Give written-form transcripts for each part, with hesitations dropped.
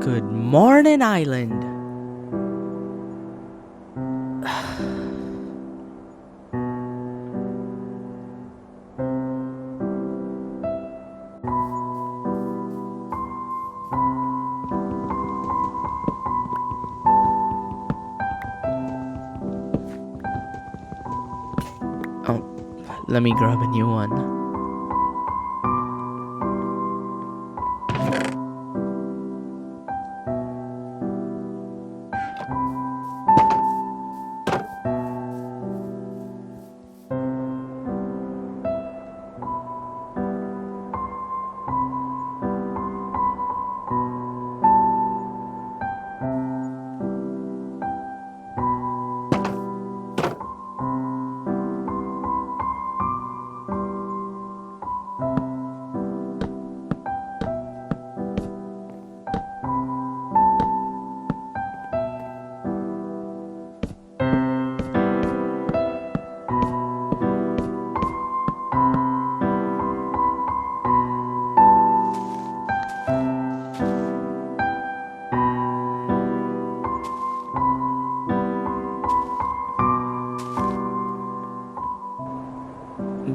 Good morning, island. Oh, let me grab a new one.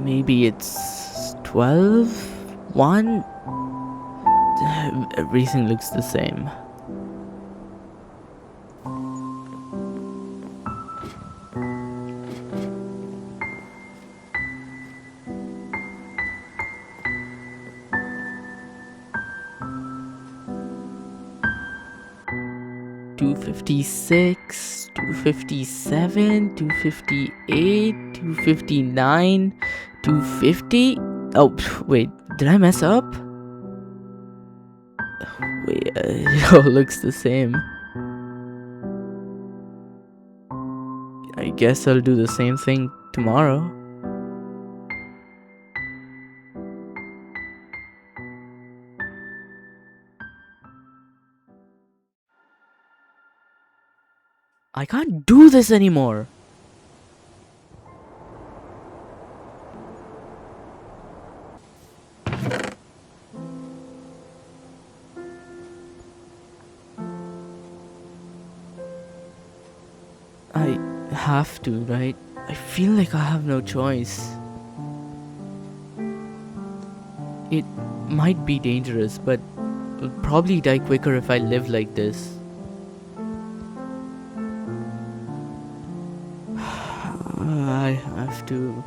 Maybe it's 12? 1? Everything looks the same. $256, $257, $258, $259, $250. Oh, wait, did I mess up? Wait, it all looks the same. I guess I'll do the same thing tomorrow. I can't do this anymore. I have to, right? I feel like I have no choice. It might be dangerous, but I'll probably die quicker if I live like this. I have to.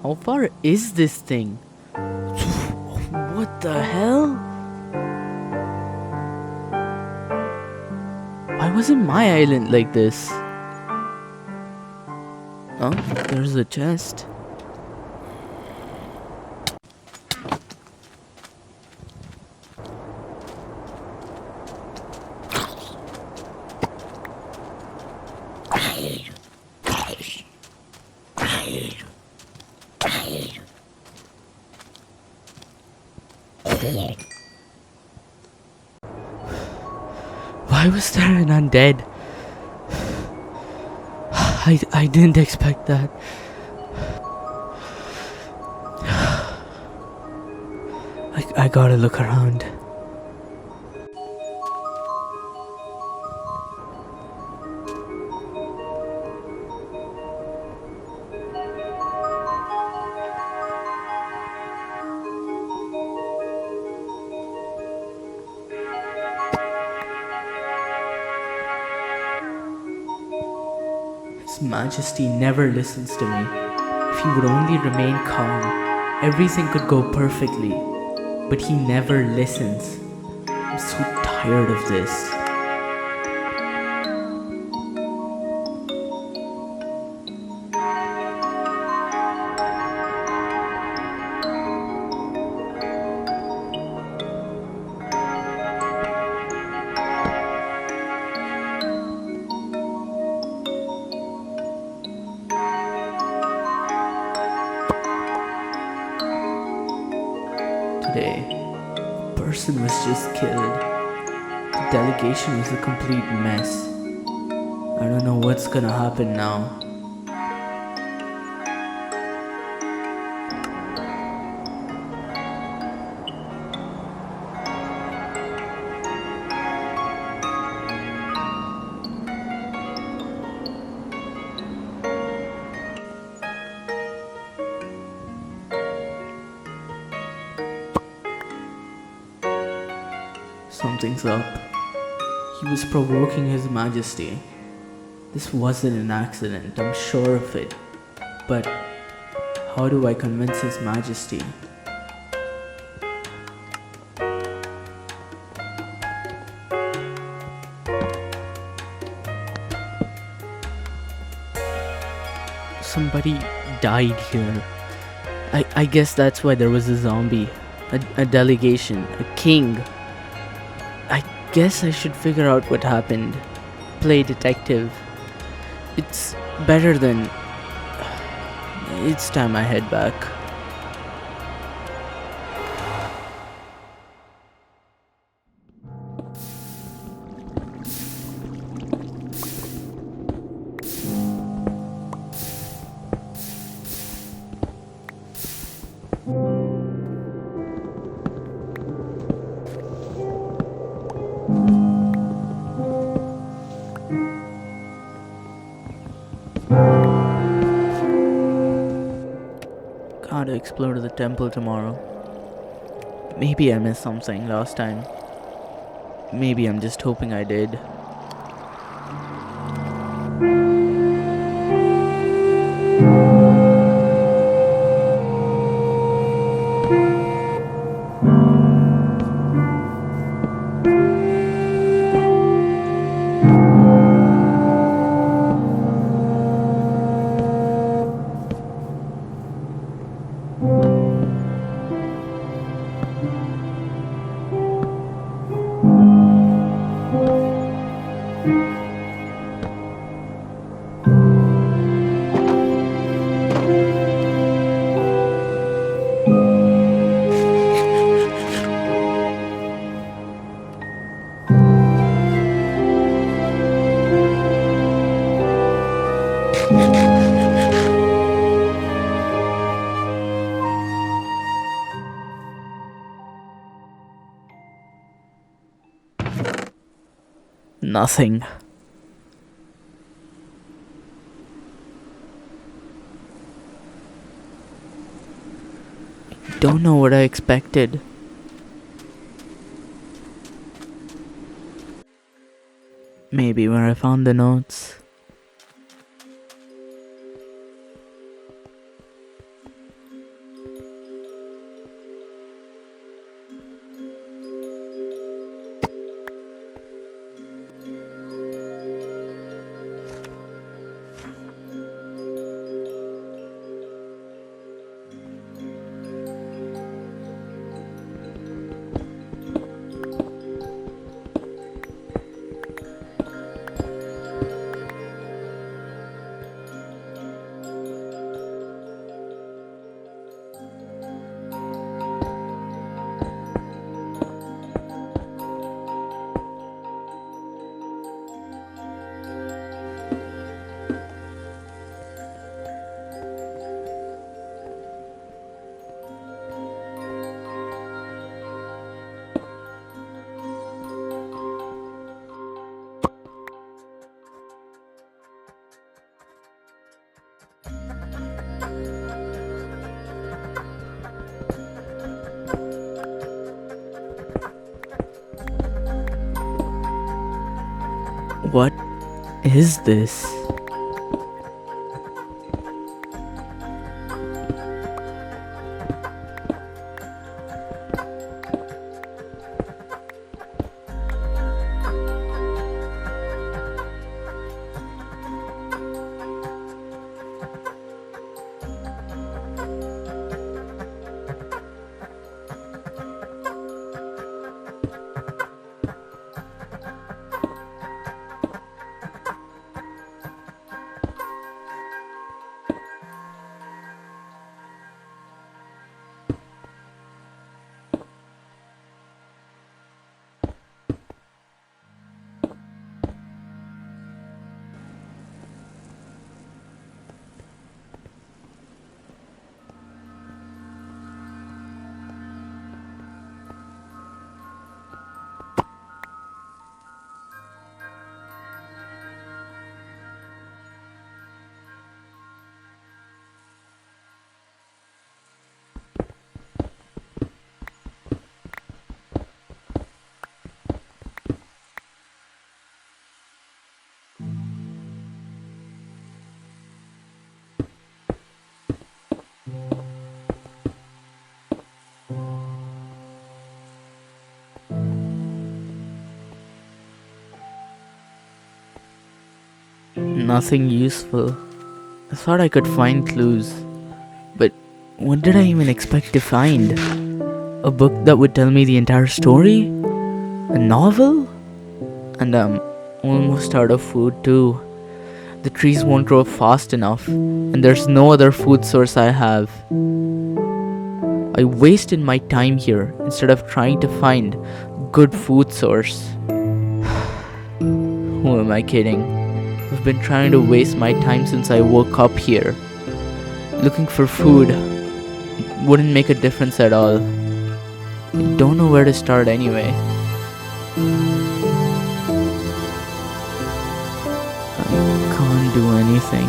How far is this thing? What the hell? Why wasn't my island like this? Oh, there's a chest. Why was there an undead? I didn't expect that. I gotta look around. His Majesty never listens to me. If he would only remain calm, everything could go perfectly. But he never listens. I'm so tired of this. Today, a person was just killed. The delegation was a complete mess. I don't know what's gonna happen now. Something's up. He was provoking His Majesty. This wasn't an accident, I'm sure of it. But how do I convince His Majesty? Somebody died here. I guess that's why there was a zombie, a delegation, a king. I guess I should figure out what happened. Play detective. It's better than... It's time I head back. Gotta explore the temple tomorrow. Maybe I missed something last time. Maybe I'm just hoping I did. Nothing. Don't know what I expected. Maybe where I found the notes. What is this? Nothing useful. I thought I could find clues, but what did I even expect to find? A book that would tell me the entire story? A novel? And I'm almost out of food too. The trees won't grow fast enough, and there's no other food source I have. I wasted my time here instead of trying to find good food source. Who am I kidding? I've been trying to waste my time since I woke up here. Looking for food wouldn't make a difference at all. I don't know where to start anyway. I can't do anything.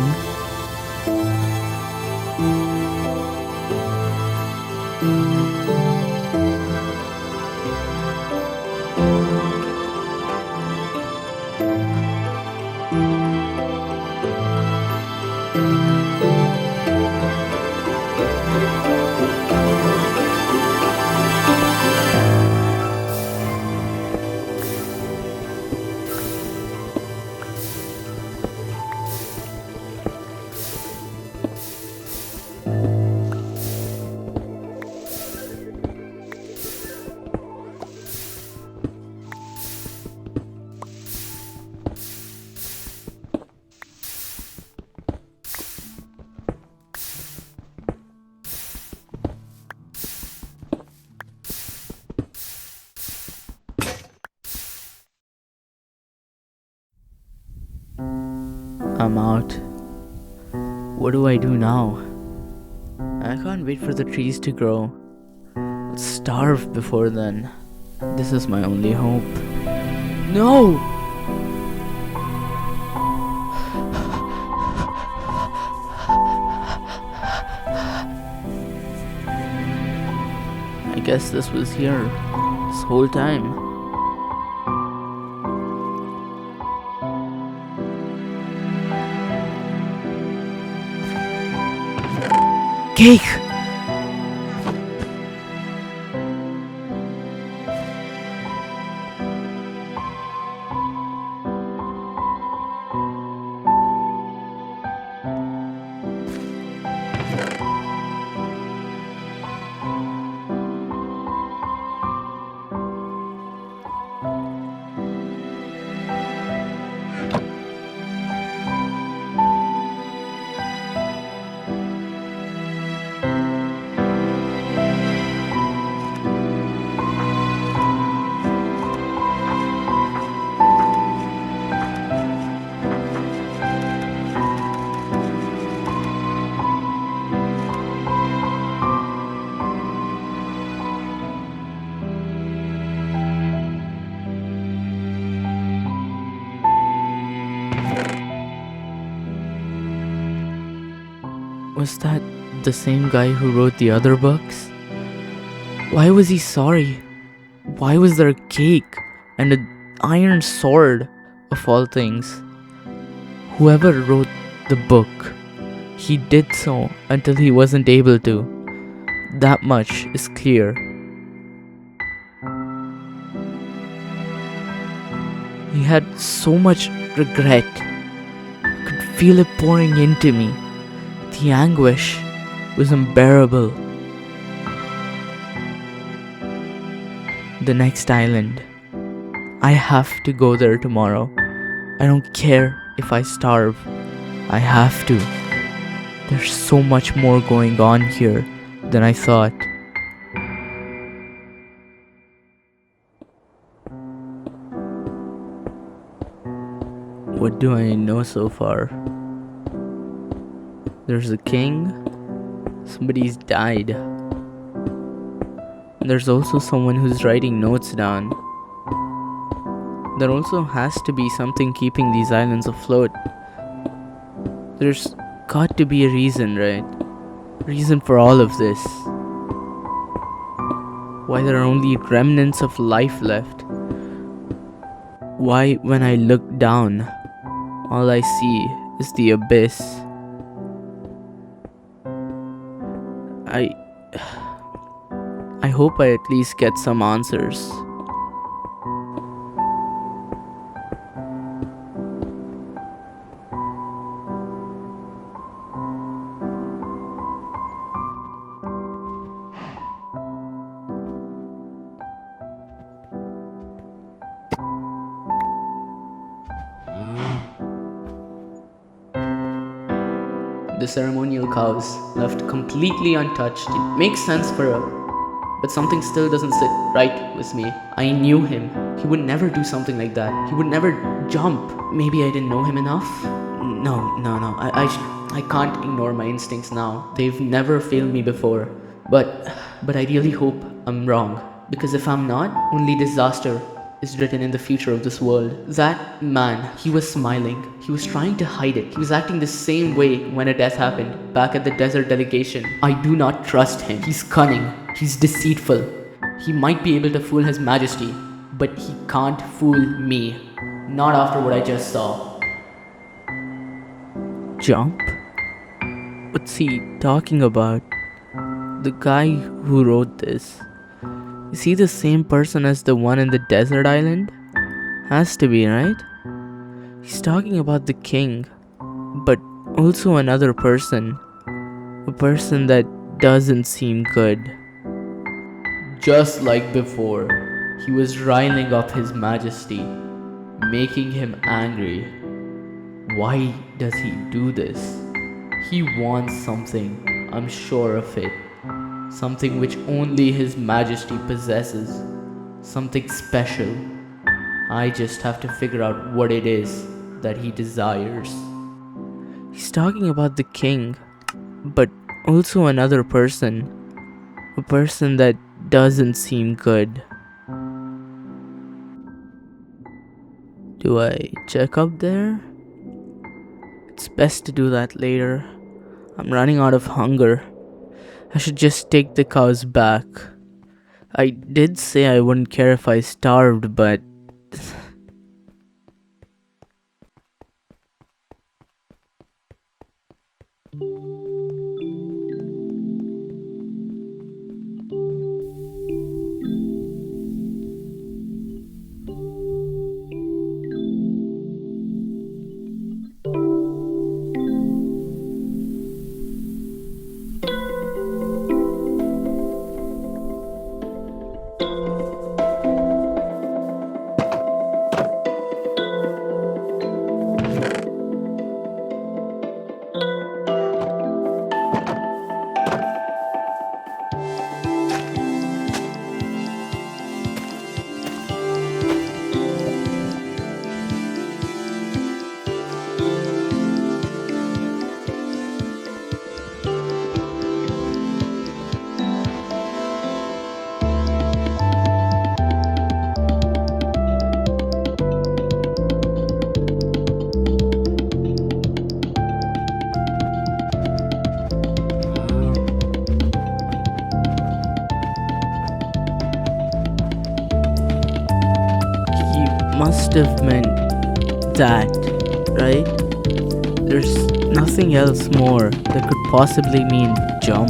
I'm out. What do I do now? I can't wait for the trees to grow. I'll starve before then. This is my only hope. No! I guess this was here this whole time. Cake! Was that the same guy who wrote the other books? Why was he sorry? Why was there a cake and an iron sword, of all things? Whoever wrote the book, he did so until he wasn't able to. That much is clear. He had so much regret. I could feel it pouring into me. The anguish was unbearable. The next island. I have to go there tomorrow. I don't care if I starve. I have to. There's so much more going on here than I thought. What do I know so far? There's a king. Somebody's died. There's also someone who's writing notes down. There also has to be something keeping these islands afloat. There's got to be a reason, right? Reason for all of this. Why there are only remnants of life left. Why, when I look down, all I see is the abyss. I hope I at least get some answers. The ceremonial cows left completely untouched. It makes sense for a, but something still doesn't sit right with me. I knew him. He would never do something like that. He would never jump. Maybe I didn't know him enough? No. I can't ignore my instincts now. They've never failed me before. But I really hope I'm wrong. Because if I'm not, only disaster is written in the future of this world. That man, he was smiling. He was trying to hide it. He was acting the same way when a death happened back at the desert delegation. I do not trust him. He's cunning. He's deceitful. He might be able to fool His Majesty, but he can't fool me. Not after what I just saw. Jump? What's he talking about? The guy who wrote this, is he the same person as the one in the desert island? Has to be, right? He's talking about the king, but also another person. A person that doesn't seem good. Just like before, he was riling up His Majesty, making him angry. Why does he do this? He wants something, I'm sure of it. Something which only His Majesty possesses. Something special. I just have to figure out what it is that he desires. He's talking about the king, but also another person. A person that doesn't seem good. Do I check up there? It's best to do that later. I'm running out of hunger. I should just take the cows back. I did say I wouldn't care if I starved, but... must have meant that, right? There's nothing else more that could possibly mean jump.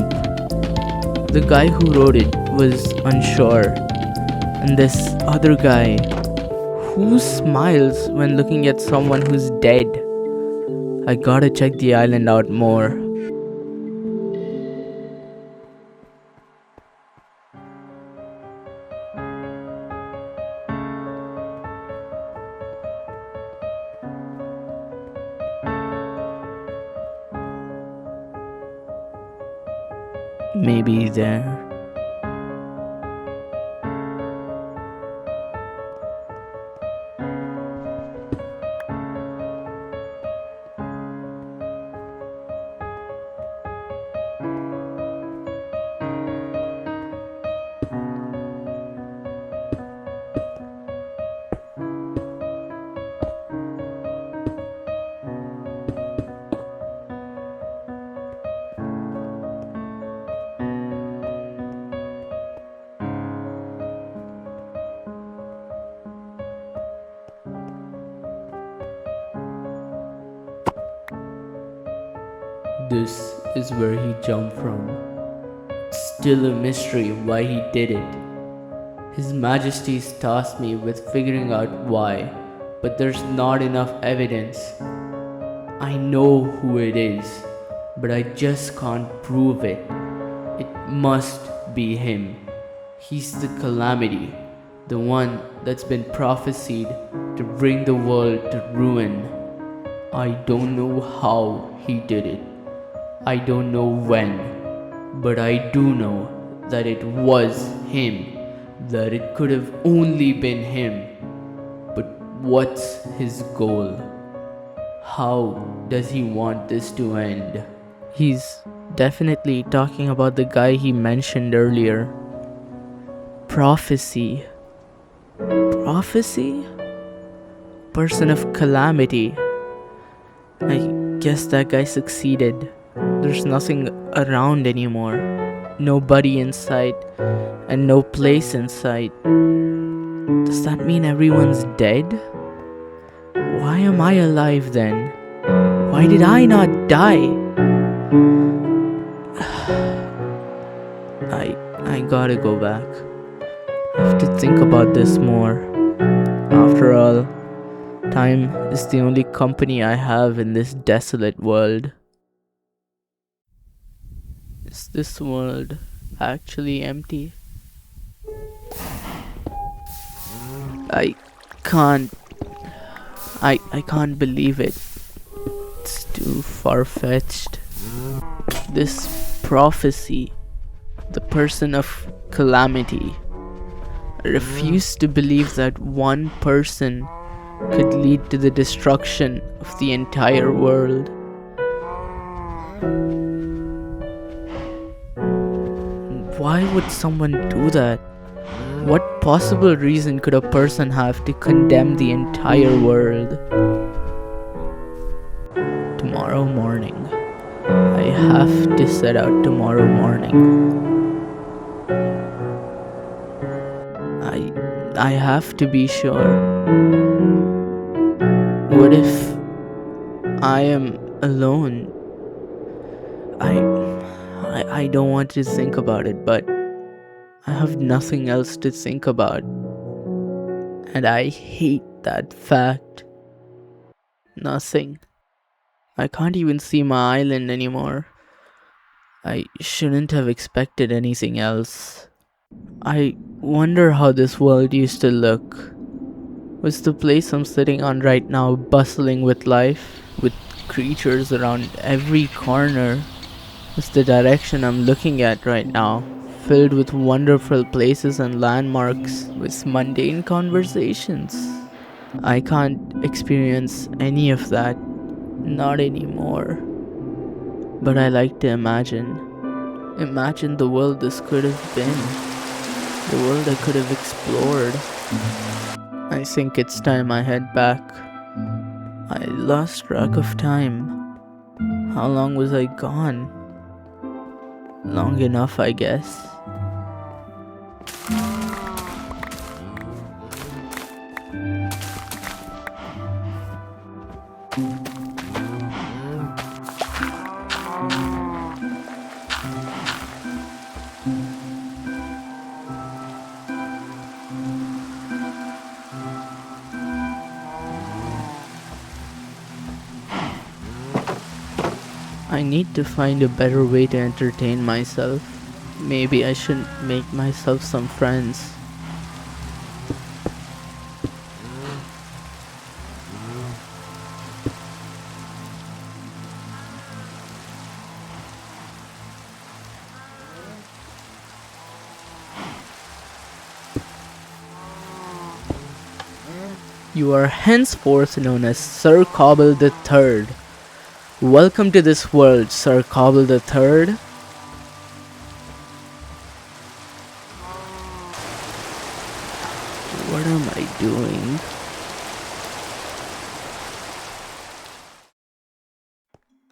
The guy who wrote it was unsure, and this other guy, who smiles when looking at someone who's dead? I gotta check the island out more. Maybe there. This is where he jumped from. It's still a mystery why he did it. His Majesty's tasked me with figuring out why, but there's not enough evidence. I know who it is, but I just can't prove it. It must be him. He's the calamity, the one that's been prophesied to bring the world to ruin. I don't know how he did it, I don't know when, but I do know that it was him, that it could have only been him. But what's his goal? How does he want this to end? He's definitely talking about the guy he mentioned earlier. Prophecy. Prophecy? Person of calamity. I guess that guy succeeded. There's nothing around anymore. Nobody in sight, and no place in sight. Does that mean everyone's dead? Why am I alive then? Why did I not die? I gotta go back. I have to think about this more. After all, time is the only company I have in this desolate world. Is this world actually empty? I can't. I can't believe it. It's too far-fetched. This prophecy, the person of calamity. I refuse to believe that one person could lead to the destruction of the entire world. Why would someone do that? What possible reason could a person have to condemn the entire world? Tomorrow morning. I have to set out tomorrow morning. I have to be sure. What if I am alone? I don't want to think about it, but I have nothing else to think about. And I hate that fact. Nothing. I can't even see my island anymore. I shouldn't have expected anything else. I wonder how this world used to look. Was the place I'm sitting on right now bustling with life, with creatures around every corner? Is the direction I'm looking at right now filled with wonderful places and landmarks, with mundane conversations? I can't experience any of that, not anymore. But I like to imagine the world this could have been, the world I could have explored. I think it's time I head back. I lost track of time. How long was I gone? Long enough, I guess. I need to find a better way to entertain myself. Maybe I should make myself some friends. You are henceforth known as Sir Cobble the Third. Welcome to this world, Sir Cobble the Third. What am I doing?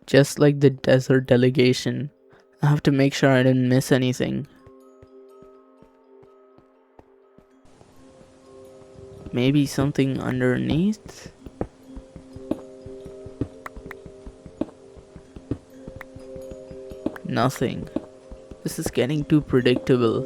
Just like the desert delegation, I have to make sure I didn't miss anything. Maybe something underneath? Nothing. This is getting too predictable.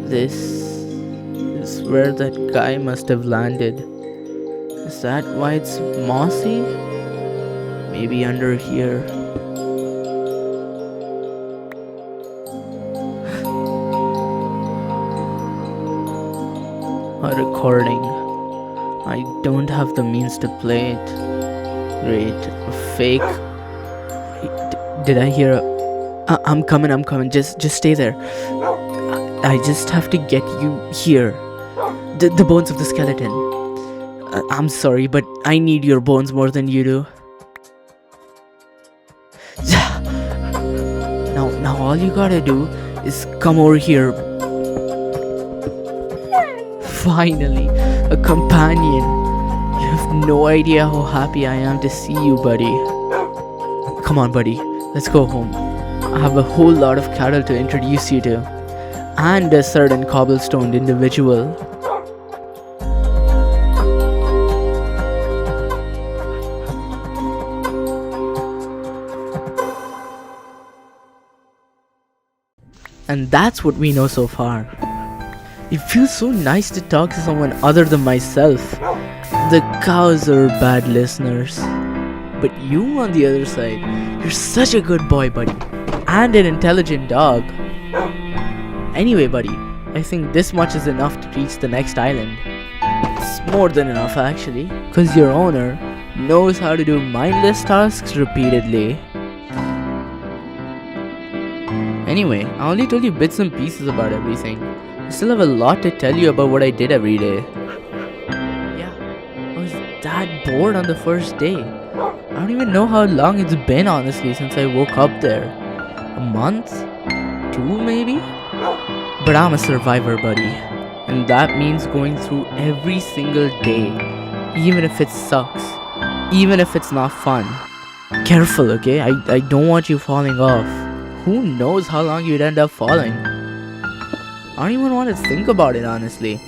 This is where that guy must have landed. Is that why it's mossy? Maybe under here. A recording. I don't have the means to play it. Great. A fake. Did I hear I'm coming. Just stay there. I just have to get you here. The bones of the skeleton. I'm sorry, but I need your bones more than you do. Now all you gotta do is come over here. Finally, a companion. You have no idea how happy I am to see you, buddy. Come on, buddy. Let's go home. I have a whole lot of cattle to introduce you to. And a certain cobblestoned individual. And that's what we know so far. It feels so nice to talk to someone other than myself. The cows are bad listeners. But you, on the other side, you're such a good boy, buddy. And an intelligent dog. Anyway, buddy, I think this much is enough to reach the next island. It's more than enough, actually. Because your owner knows how to do mindless tasks repeatedly. Anyway, I only told you bits and pieces about everything. I still have a lot to tell you about what I did every day. Yeah, I was that bored on the first day. I don't even know how long it's been, honestly, since I woke up there. A month? 2 maybe? But I'm a survivor, buddy. And that means going through every single day. Even if it sucks. Even if it's not fun. Careful, okay? I don't want you falling off. Who knows how long you'd end up falling? I don't even want to think about it, honestly.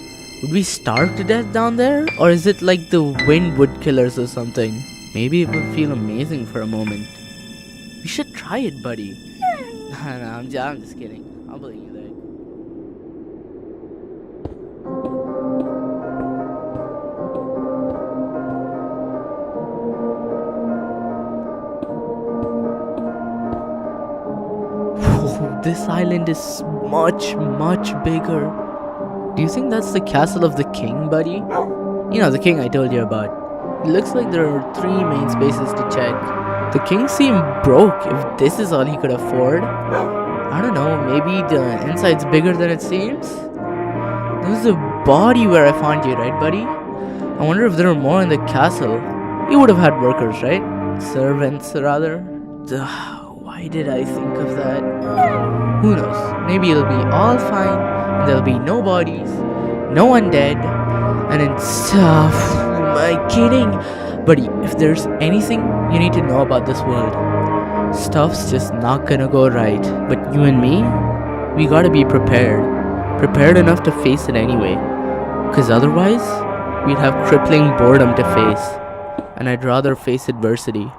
Would we starve to death down there? Or is it like the wind would kill us or something? Maybe it would feel amazing for a moment. We should try it, buddy. No, I'm just kidding. I'll believe you there. This island is much bigger. Do you think that's the castle of the king, buddy? You know, the king I told you about. It looks like there are 3 main spaces to check. The king seemed broke if this is all he could afford. I don't know, maybe the inside's bigger than it seems? There's a body where I found you, right, buddy? I wonder if there are more in the castle. You would have had workers, right? Servants, rather. Why did I think of that? Who knows? Maybe it'll be all fine, and there'll be no bodies, no one dead, and then stuff. Am I kidding? Buddy, if there's anything you need to know about this world, stuff's just not gonna go right. But you and me, we gotta be prepared. Prepared enough to face it anyway. Cause otherwise, we'd have crippling boredom to face. And I'd rather face adversity.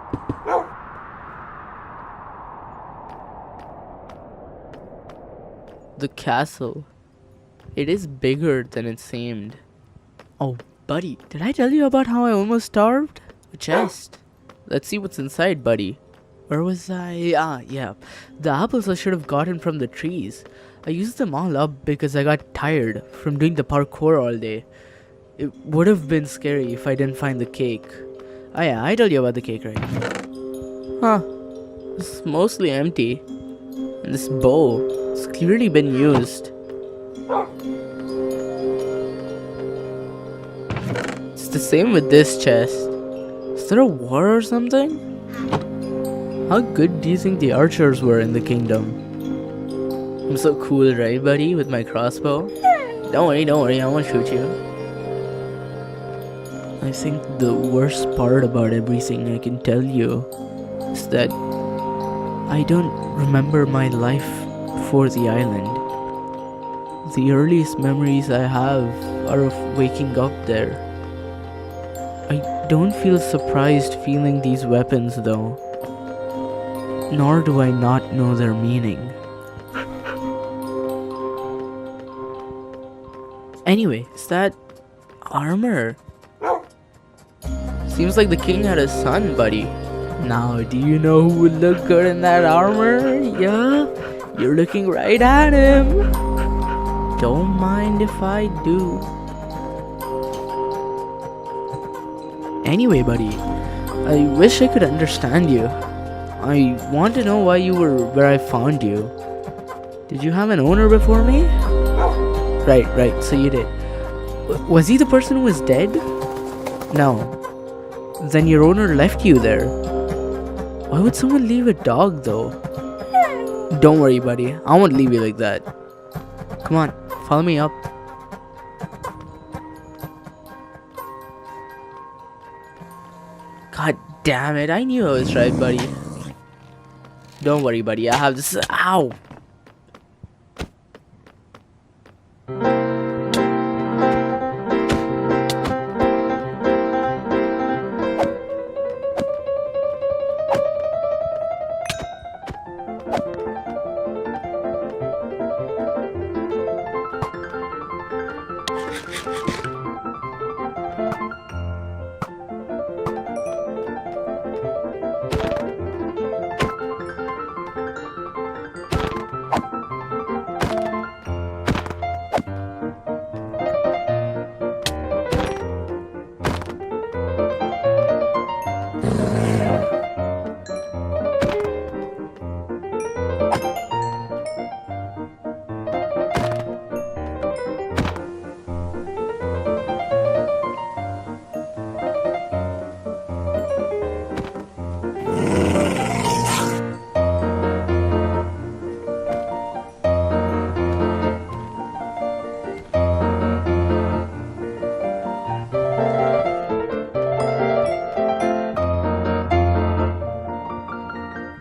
The castle. It is bigger than it seemed. Oh, buddy, did I tell you about how I almost starved? A chest. Let's see what's inside, buddy. Where was I? Yeah. The apples I should have gotten from the trees. I used them all up because I got tired from doing the parkour all day. It would have been scary if I didn't find the cake. Oh yeah, I told you about the cake, right? Huh. It's mostly empty. And this bow, it's clearly been used. It's the same with this chest. Is there a war or something? How good do you think the archers were in the kingdom? I'm so cool, right, buddy, with my crossbow? Don't worry, I won't shoot you. I think the worst part about everything I can tell you is that I don't remember my life before the island. The earliest memories I have are of waking up there. I don't feel surprised feeling these weapons though. Nor do I not know their meaning. Anyway, is that armor? Seems like the king had a son, buddy. Now, do you know who would look good in that armor? Yeah, you're looking right at him. Don't mind if I do. Anyway, buddy, I wish I could understand you. I want to know why you were where I found you. Did you have an owner before me? Right, so you did. Was he the person who was dead? No. Then your owner left you there. Why would someone leave a dog though? Don't worry, buddy, I won't leave you like that. Come on, follow me up. God damn it, I knew I was right, buddy. Don't worry, buddy, I have this. Ow!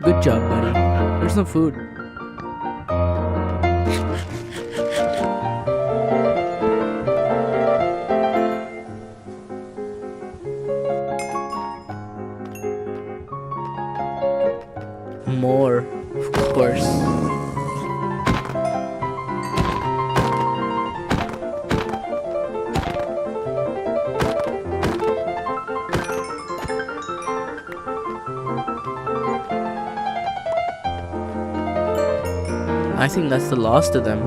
Good job, buddy. There's no food. More, of course. I think that's the last of them.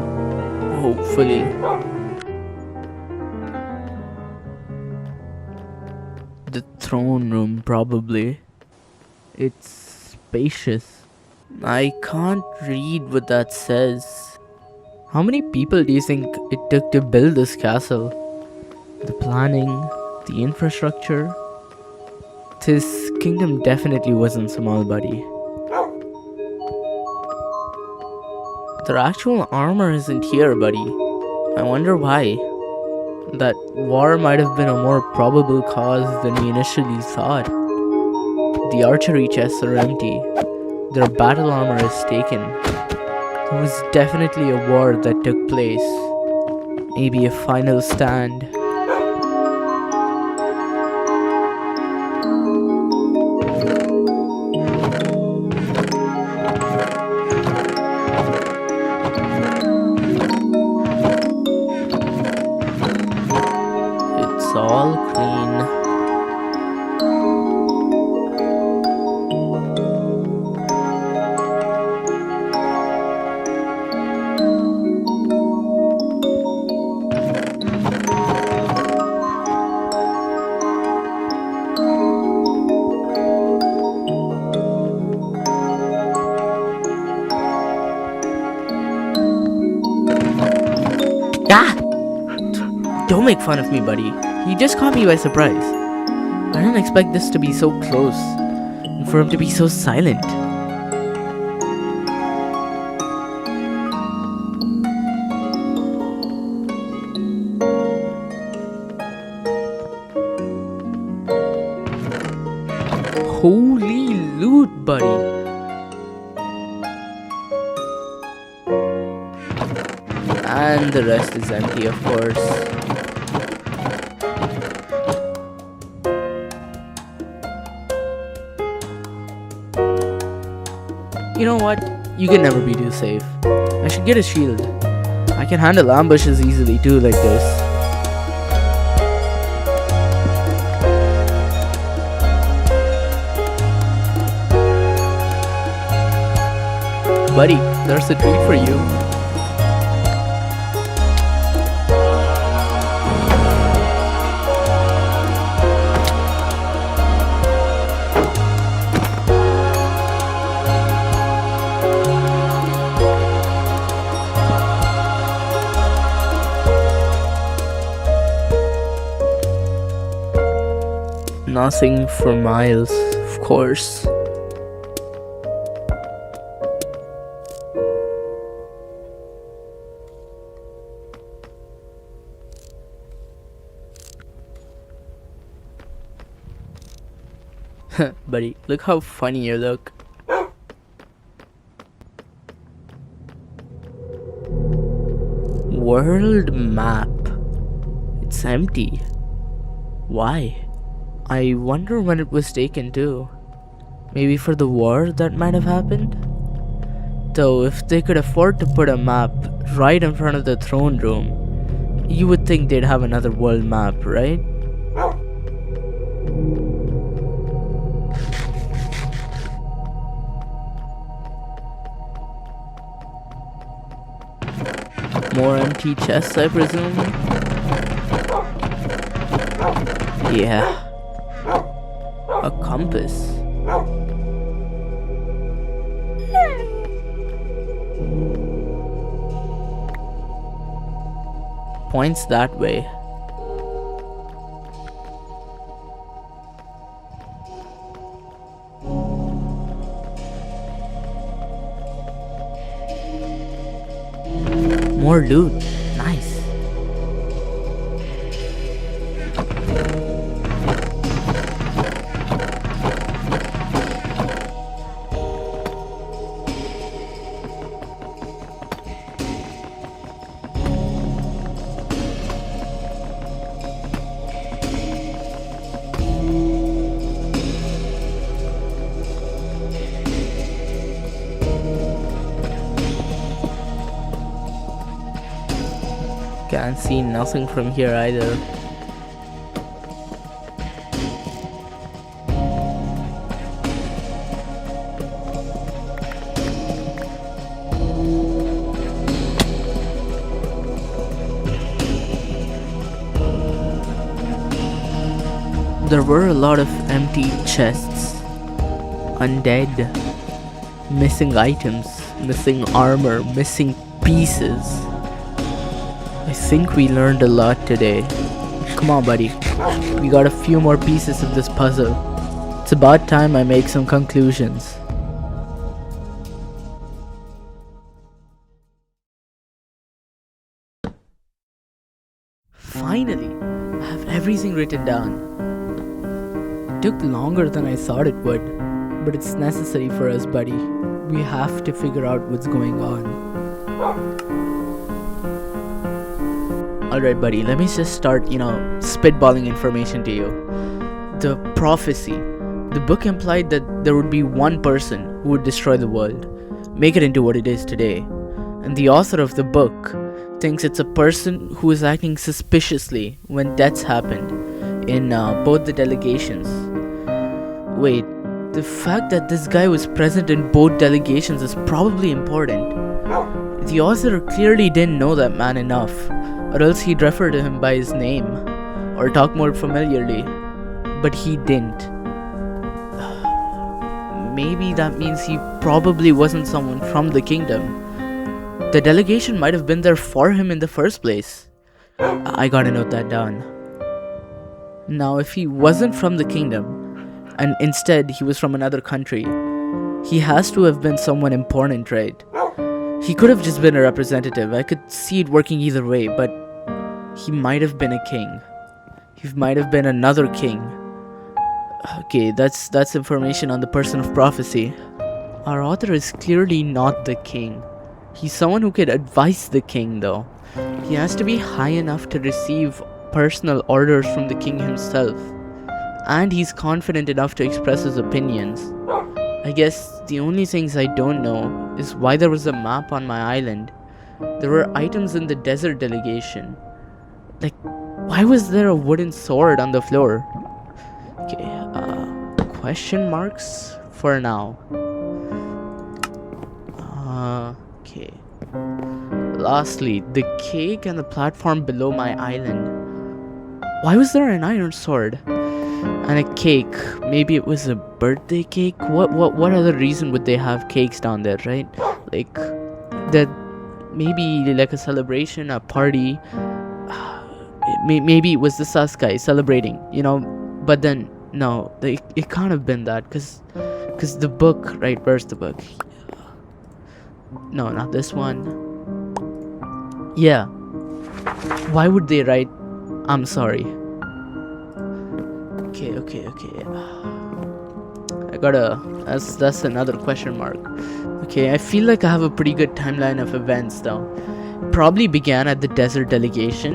Hopefully. The throne room, probably. It's spacious. I can't read what that says. How many people do you think it took to build this castle? The planning, the infrastructure. This kingdom definitely wasn't small, buddy. Their actual armor isn't here, buddy. I wonder why. That war might have been a more probable cause than we initially thought. The archery chests are empty. Their battle armor is taken. There was definitely a war that took place. Maybe a final stand. It's all clean. Ah! Don't make fun of me, buddy. He just caught me by surprise. I didn't expect this to be so close, and for him to be so silent. Holy loot, buddy. And the rest is empty, of course. You know what? You can never be too safe. I should get a shield. I can handle ambushes easily too, like this. Buddy, there's a treat for you. Nothing for miles, of course. Buddy, look how funny you look. World map. It's empty. Why? I wonder when it was taken too. Maybe for the war that might have happened? Though if they could afford to put a map right in front of the throne room, you would think they'd have another world map, right? More empty chests, I presume? Yeah. A compass. Points that way. More loot. Nice. Can't see nothing from here either. There were a lot of empty chests, undead, missing items, missing armor, missing pieces. I think we learned a lot today. Come on, buddy. We got a few more pieces of this puzzle. It's about time I make some conclusions. Finally, I have everything written down. It took longer than I thought it would, but it's necessary for us, buddy. We have to figure out what's going on. Alright, buddy, let me just start, spitballing information to you. The prophecy. The book implied that there would be one person who would destroy the world, make it into what it is today. And the author of the book thinks it's a person who is acting suspiciously when deaths happened in both the delegations. Wait, the fact that this guy was present in both delegations is probably important. The author clearly didn't know that man enough, or else he'd refer to him by his name, or talk more familiarly. But he didn't. Maybe that means he probably wasn't someone from the kingdom. The delegation might have been there for him in the first place. I gotta note that down. Now, if he wasn't from the kingdom, and instead he was from another country, he has to have been someone important, right? He could have just been a representative. I could see it working either way, but he might have been a king. He might have been another king. Okay, that's information on the person of prophecy. Our author is clearly not the king. He's someone who could advise the king, though. He has to be high enough to receive personal orders from the king himself. And he's confident enough to express his opinions. I guess the only things I don't know is why there was a map on my island. There were items in the desert delegation. Like, why was there a wooden sword on the floor? Okay, question marks for now. Okay. Lastly, the cake and the platform below my island. Why was there an iron sword and a cake? Maybe it was a birthday cake. What other reason would they have cakes down there, right? Like that, maybe like a celebration, a party. Maybe it was the sus guy celebrating, But then no, it can't have been that, because the book, right? Where's the book? No, not this one. Yeah. Why would they write, "I'm sorry"? Okay. That's another question mark. Okay, I feel like I have a pretty good timeline of events though. Probably began at the desert delegation,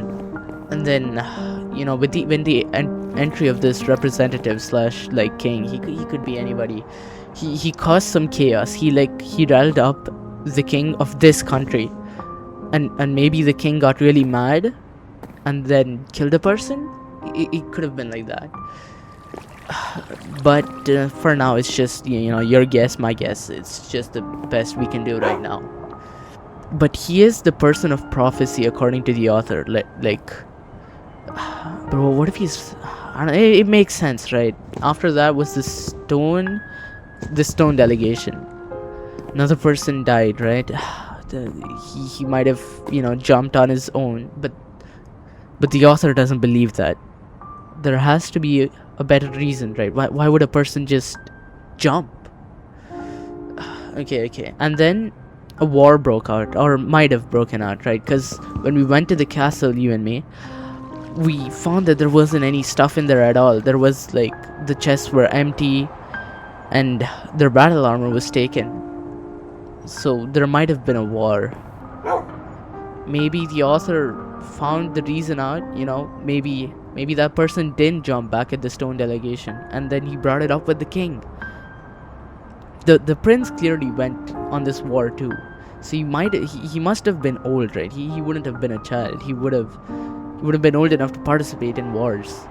and then with the entry of this representative slash like king, he could be anybody. He caused some chaos. He riled up the king of this country, and maybe the king got really mad and then killed a person. It could have been like that. But for now, it's just your guess, my guess. It's just the best we can do right now. But he is the person of prophecy according to the author. Bro, what if he's... I don't know, it makes sense, right? After that was the stone delegation. Another person died, right? He might have jumped on his own, but the author doesn't believe that. There has to be a better reason, right? Why would a person just jump? Okay. And then a war broke out, or might have broken out, right? Because when we went to the castle, you and me, we found that there wasn't any stuff in there at all. There was the chests were empty and their battle armor was taken. So there might have been a war. Maybe the author found the reason out, maybe that person didn't jump back at the stone delegation, and then he brought it up with the king. The prince clearly went on this war too, so he must have been old, right? He wouldn't have been a child. He would have been old enough to participate in wars.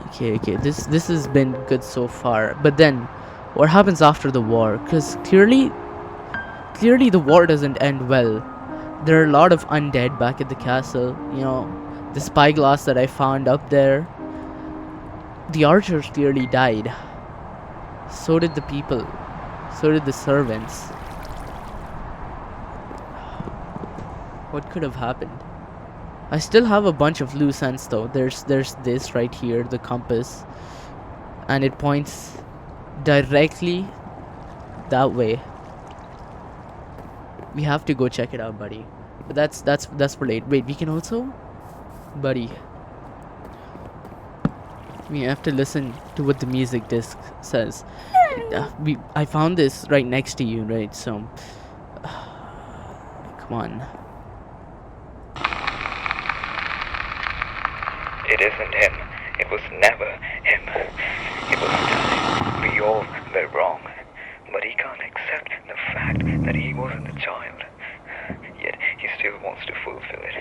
Okay, this has been good so far, but then what happens after the war? Because clearly the war doesn't end well. There are a lot of undead back at the castle. The spyglass that I found up there. The archers clearly died. So did the people. So did the servants. What could have happened? I still have a bunch of loose ends though. There's this right here, the compass, and it points directly that way. We have to go check it out, buddy. But that's for late. Wait, we can also, buddy. We have to listen to what the music disc says. I found this right next to you, right? So, come on. It isn't him. It was never him. It was done. We all were wrong. But he can't accept the fact that he wasn't a child. Yet he still wants to fulfill it.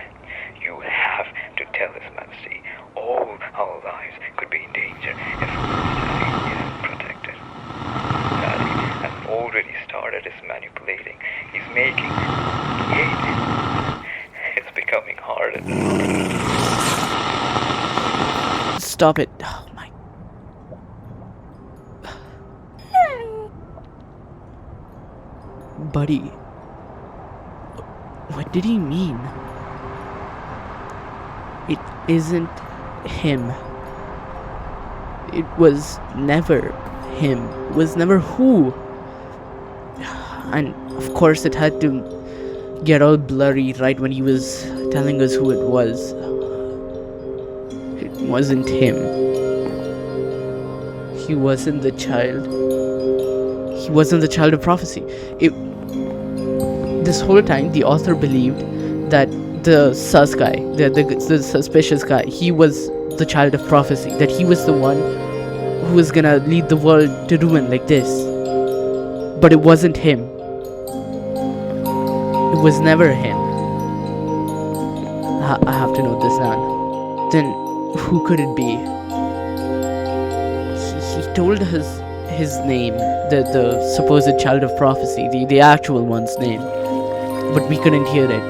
You have to tell His Majesty all our lives could be in danger if Majesty isn't protected. Daddy has already started his manipulating. He's making hate. It's becoming harder and harder. Stop it. Oh my. Buddy. What did he mean? It isn't him. It was never him. It was never who. And of course it had to get all blurry right when he was telling us who it was. It wasn't him. He wasn't the child. He wasn't the child of prophecy. This whole time the author believed that the sus guy, the suspicious guy, he was the child of prophecy, that he was the one who was gonna lead the world to ruin like this. But it wasn't him. It was never him. I have to note this down. Then who could it be? He told us his name, the supposed child of prophecy, the actual one's name, but we couldn't hear it.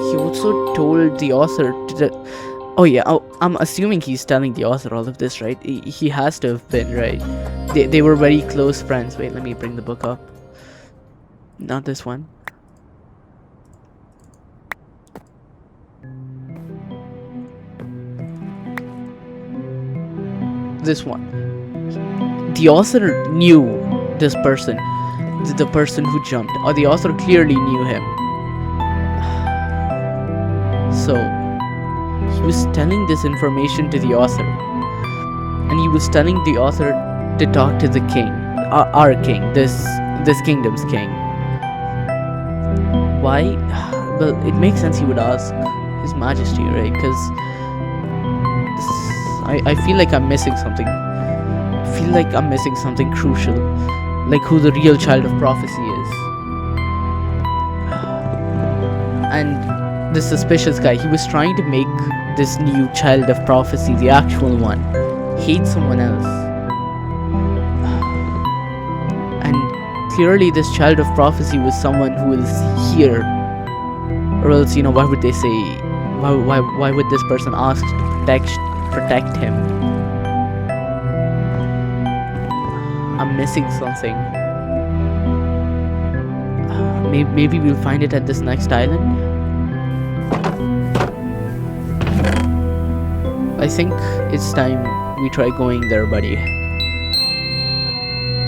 He also told the author oh yeah, I'm assuming he's telling the author all of this, right? He has to have been, right? They were very close friends. Wait, let me bring the book up. Not this one. This one. The author knew this person, the person who jumped, or the author clearly knew him. So he was telling this information to the author, and he was telling the author to talk to the king, our king, this kingdom's king. Why? Well, it makes sense he would ask His Majesty, right? Because I feel like I'm missing something. I feel like I'm missing something crucial, like who the real child of prophecy is. And this suspicious guy, he was trying to make this new child of prophecy, the actual one, hate someone else. And clearly this child of prophecy was someone who is here. Or else, why would they say, why would this person ask to protect him? I'm missing something. Maybe we'll find it at this next island. I think it's time we try going there, buddy.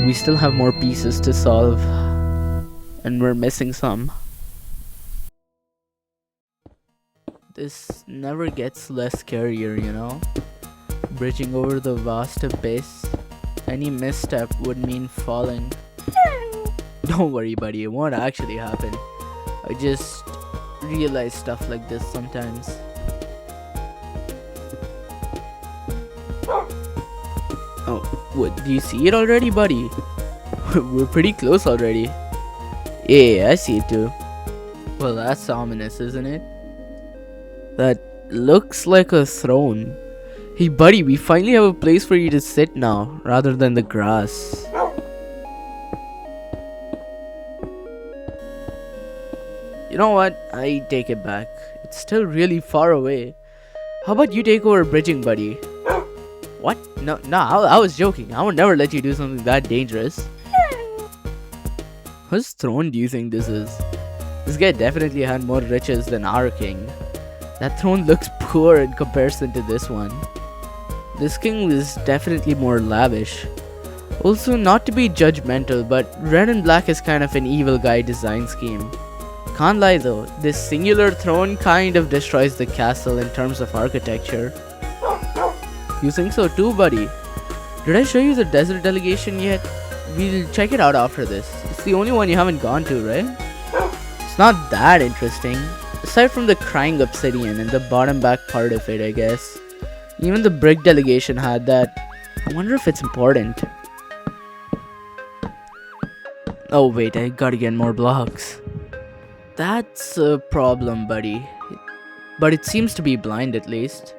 We still have more pieces to solve, and we're missing some. This never gets less scarier, Bridging over the vast abyss. Any misstep would mean falling. Don't worry, buddy, it won't actually happen. I just realize stuff like this sometimes. Oh, what? Do you see it already, buddy? We're pretty close already. Yeah, I see it too. Well, that's ominous, isn't it? That looks like a throne. Hey, buddy, we finally have a place for you to sit now, rather than the grass. You know what? I take it back. It's still really far away. How about you take over bridging, buddy? What? No, I was joking. I would never let you do something that dangerous. Whose throne do you think this is? This guy definitely had more riches than our king. That throne looks poor in comparison to this one. This king was definitely more lavish. Also, not to be judgmental, but red and black is kind of an evil guy design scheme. Can't lie though, this singular throne kind of destroys the castle in terms of architecture. You think so too, buddy? Did I show you the desert delegation yet? We'll check it out after this. It's the only one you haven't gone to, right? It's not that interesting. Aside from the crying obsidian and the bottom back part of it, I guess. Even the brick delegation had that. I wonder if it's important. Oh wait, I gotta get more blocks. That's a problem, buddy. But it seems to be blind at least.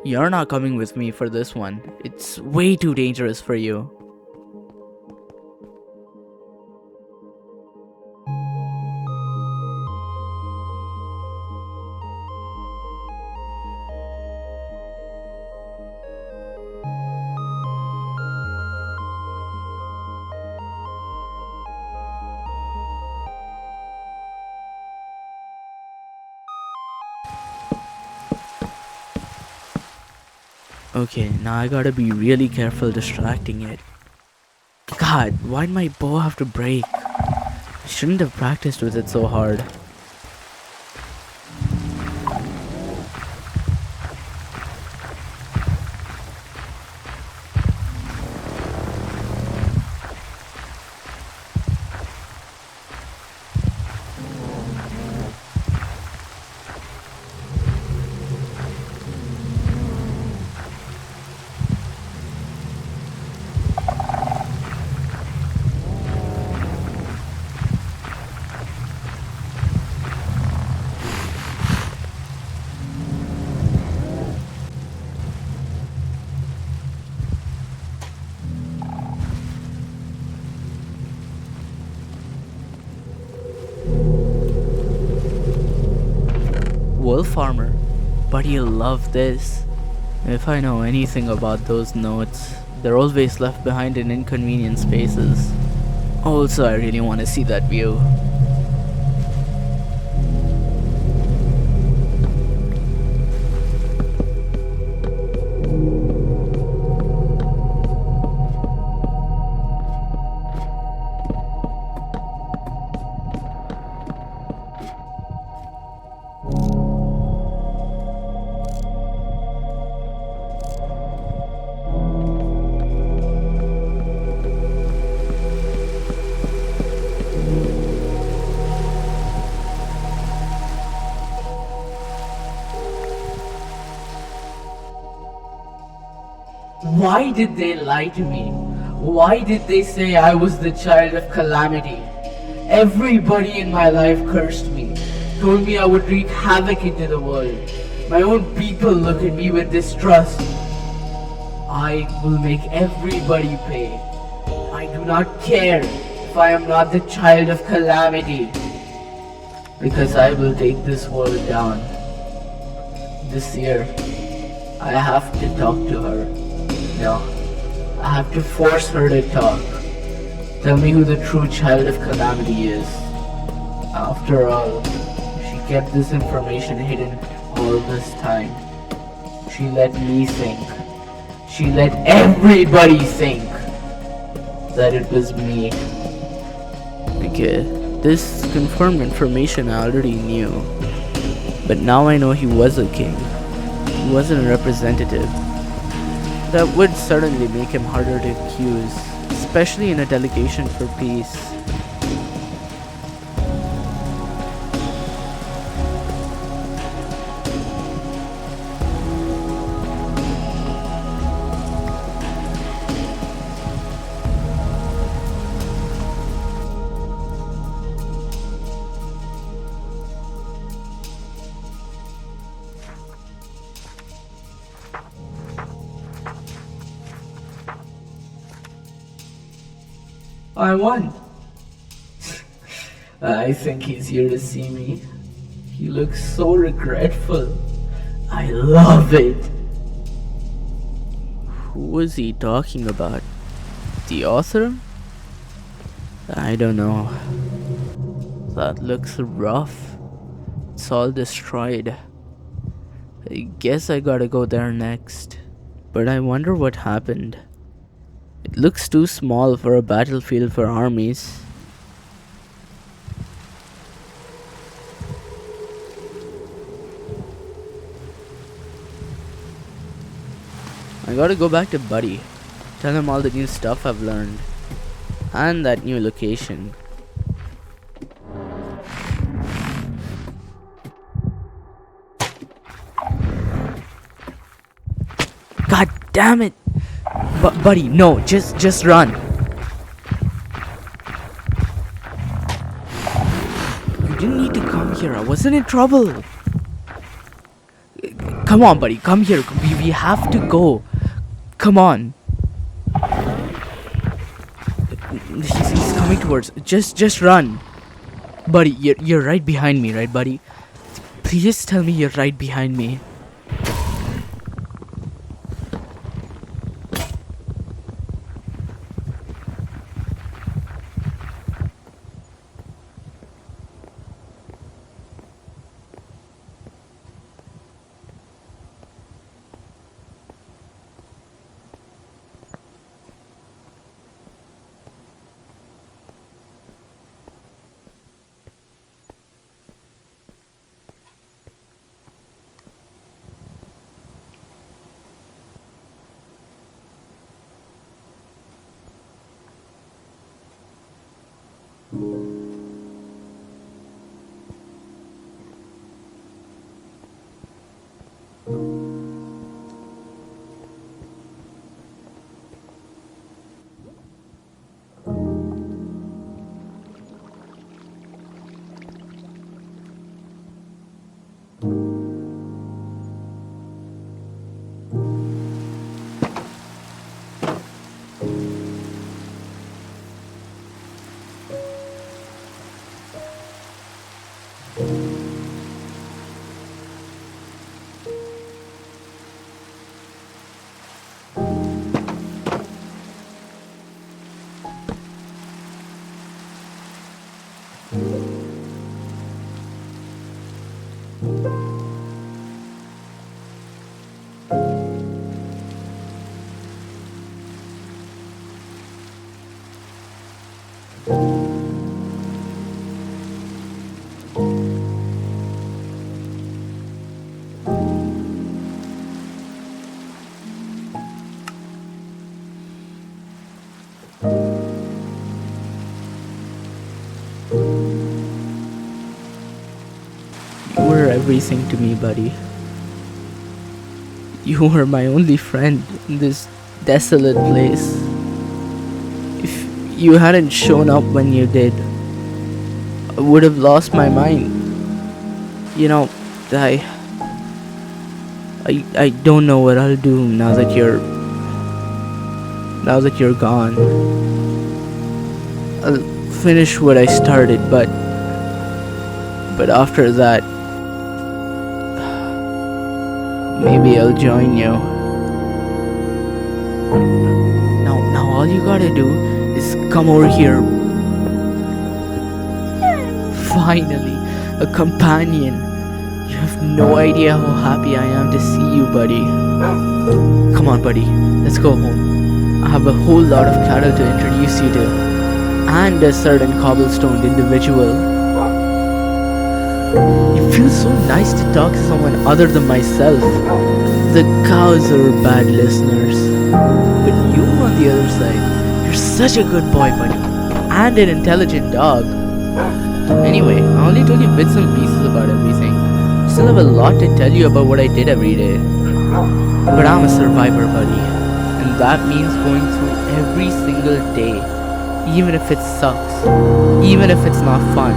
You're not coming with me for this one. It's way too dangerous for you. Okay, now I gotta be really careful distracting it. God, why'd my bow have to break? I shouldn't have practiced with it so hard. Wolf armor. But you'll love this. If I know anything about those notes, they're always left behind in inconvenient spaces. Also, I really want to see that view. Why did they lie to me? Why did they say I was the child of calamity? Everybody in my life cursed me, told me I would wreak havoc into the world. My own people look at me with distrust. I will make everybody pay. I do not care if I am not the child of calamity, because I will take this world down. This year, I have to talk to her. No, I have to force her to talk. Tell me who the true child of calamity is. After all, she kept this information hidden all this time. She let me think. She let everybody think that it was me. Okay, this confirmed information I already knew. But now I know he was a king. He wasn't a representative. That would certainly make him harder to accuse, especially in a delegation for peace. I won. I think he's here to see me. He looks so regretful. I love it. Who was he talking about? The author? I don't know. That looks rough. It's all destroyed. I guess I gotta go there next. But I wonder what happened. It looks too small for a battlefield for armies. I gotta go back to Buddy. Tell him all the new stuff I've learned. And that new location. God damn it! Buddy, no, just run. You didn't need to come here. I wasn't in trouble. Come on, buddy, come here. We have to go. Come on. He's coming towards. Just run. Buddy, you're right behind me, right, buddy? Please tell me you're right behind me. everything to me, buddy. You were my only friend in this desolate place. If you hadn't shown up when you did, I would have lost my mind. You know, I I don't know what I'll do now that you're gone. I'll finish what I started, but after that, maybe I'll join you. Now all you gotta do is come over here. Finally, a companion. You have no idea how happy I am to see you, buddy. Come on, buddy, let's go home. I have a whole lot of cattle to introduce you to, and a certain cobblestoned individual. It feels so nice to talk to someone other than myself. The cows are bad listeners, but you, on the other side, you're such a good boy, buddy, and an intelligent dog. Anyway, I only told you bits and pieces about everything. I still have a lot to tell you about what I did every day. But I'm a survivor, buddy, and that means going through every single day, even if it sucks, even if it's not fun.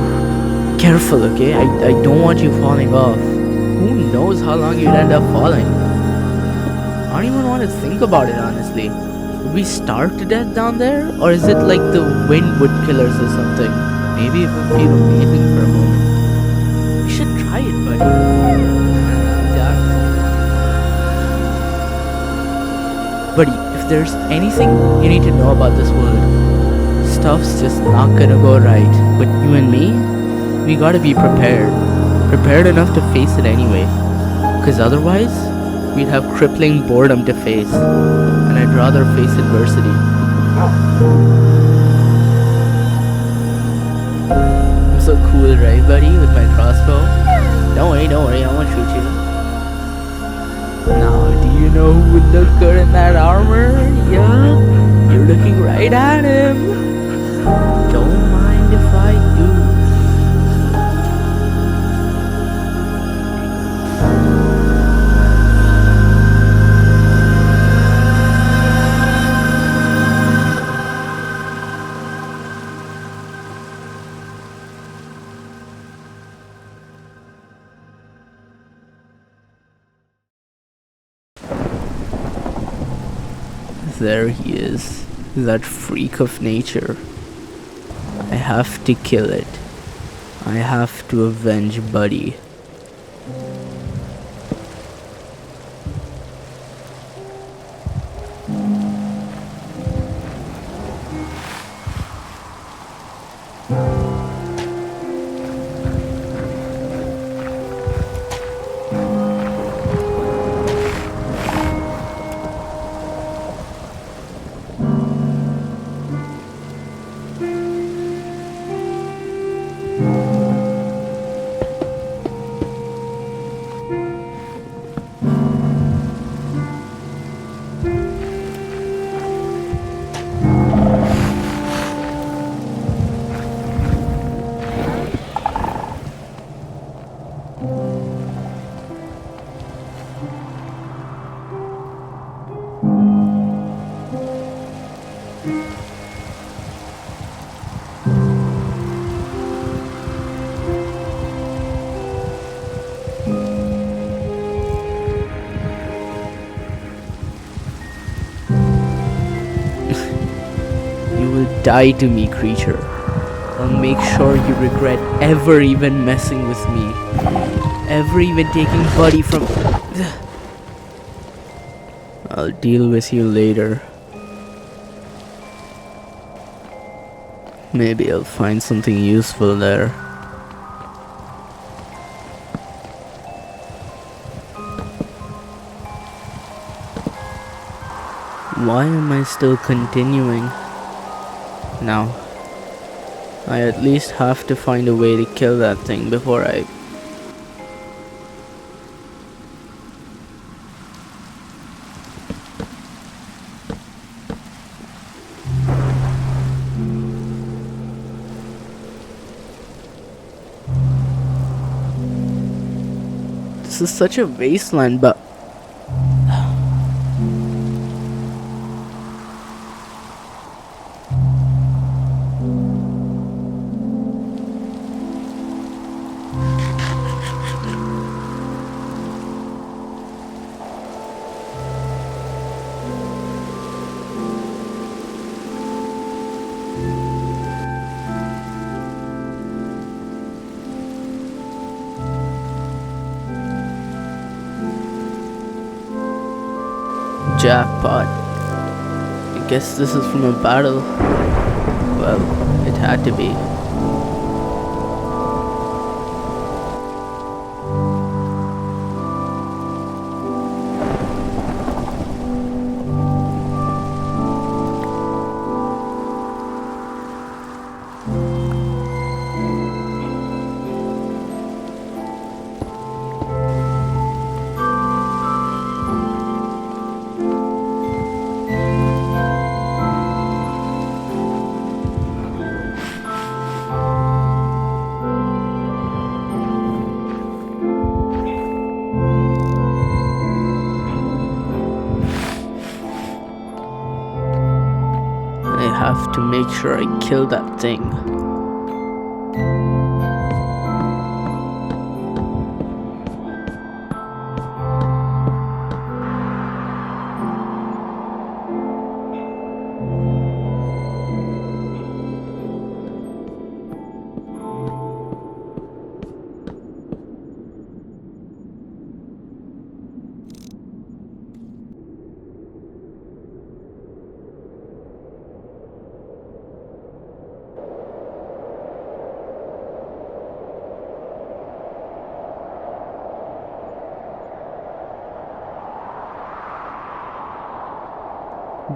Careful, okay? I don't want you falling off. Who knows how long you'd end up falling? I don't even want to think about it, honestly. Would we starve to death down there? Or is it like the wind would kill us or something? Maybe it would feel amazing for a moment. We should try it, buddy. Buddy, if there's anything you need to know about this world, stuff's just not gonna go right. But you and me, we gotta be prepared. Prepared enough to face it anyway. Because otherwise, we'd have crippling boredom to face. And I'd rather face adversity. I'm so cool, right, buddy, with my crossbow? Don't worry, I won't shoot you. Now, do you know who would look good in that armor? Yeah, you're looking right at him. Don't mind if I do. There he is, that freak of nature. I have to kill it. I have to avenge Buddy. Die to me, creature. I'll make sure you regret ever even messing with me. Ever even taking Buddy from... I'll deal with you later. Maybe I'll find something useful there. Why am I still continuing? Now, I at least have to find a way to kill that thing before I... This is such a wasteland, but jackpot. I guess this is from a battle. Well, it had to be. I have to make sure I kill that thing.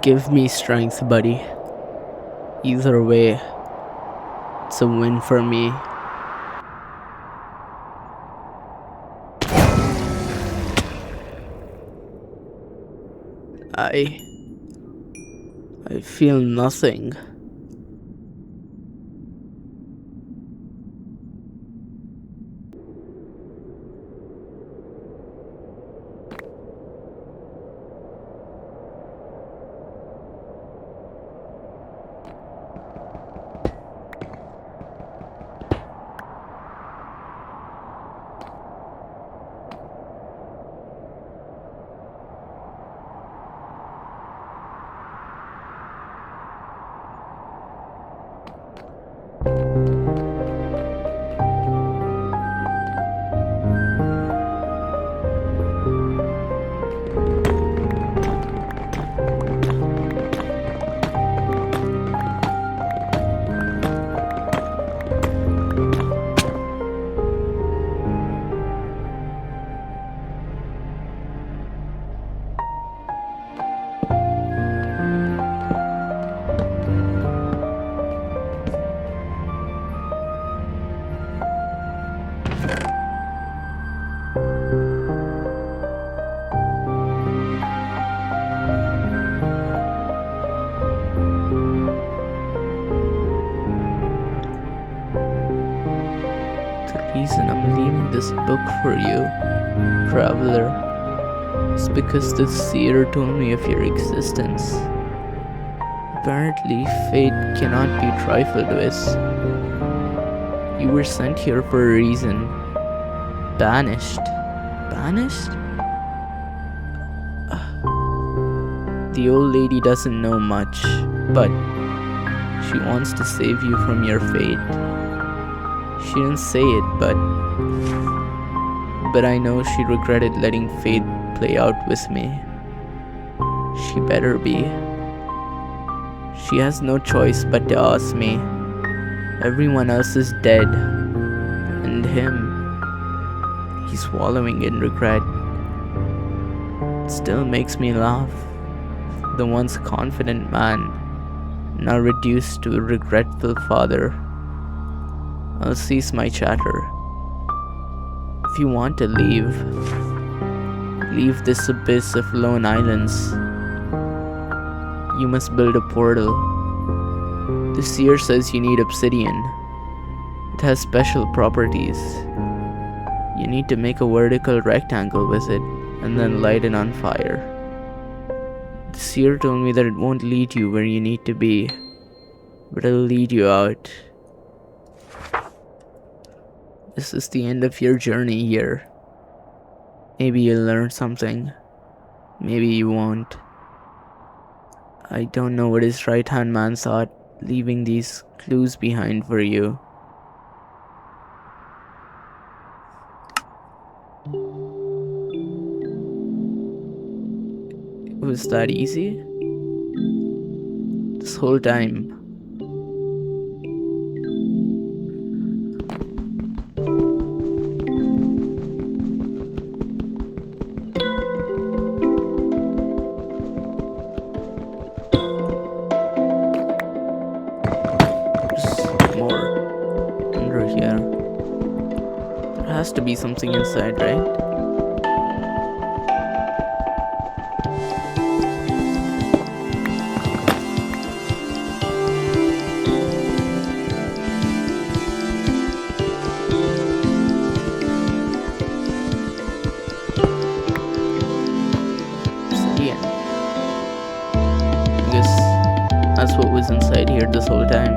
Give me strength, buddy. Either way, it's a win for me. I feel nothing. The reason I'm leaving this book for you, traveler, is because the seer told me of your existence. Apparently, fate cannot be trifled with. You were sent here for a reason. Banished. Banished? The old lady doesn't know much, but she wants to save you from your fate. She didn't say it, but I know she regretted letting fate play out with me. She better be. She has no choice but to ask me. Everyone else is dead, and he's wallowing in regret. It still makes me laugh. The once confident man, now reduced to a regretful father. I'll cease my chatter. If you want to leave this abyss of lone islands. You must build a portal. The seer says you need obsidian. It has special properties. You need to make a vertical rectangle with it and then light it on fire. The seer told me that it won't lead you where you need to be, but it'll lead you out. This is the end of your journey here. Maybe you'll learn something. Maybe you won't. I don't know what his right-hand man thought, leaving these clues behind for you. It was that easy? This whole time. There's more under here. There has to be something inside, right? That's what was inside here this whole time.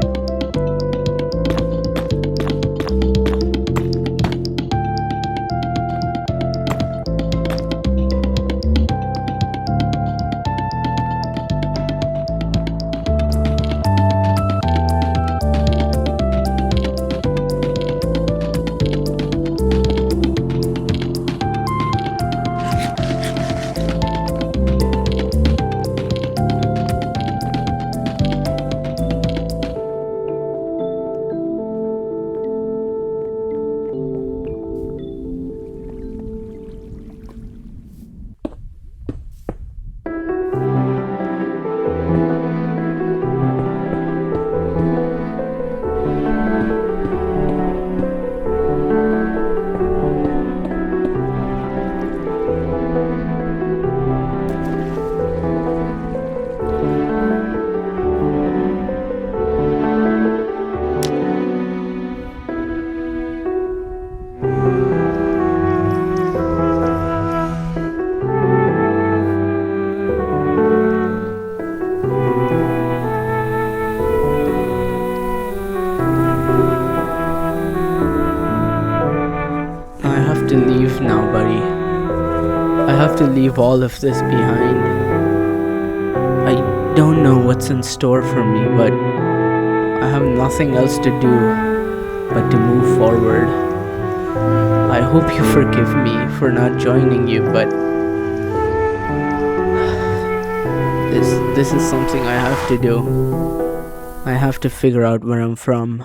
To leave now, buddy. I have to leave all of this behind. I don't know what's in store for me, but I have nothing else to do but to move forward. I hope you forgive me for not joining you, but this is something I have to do. I have to figure out where I'm from.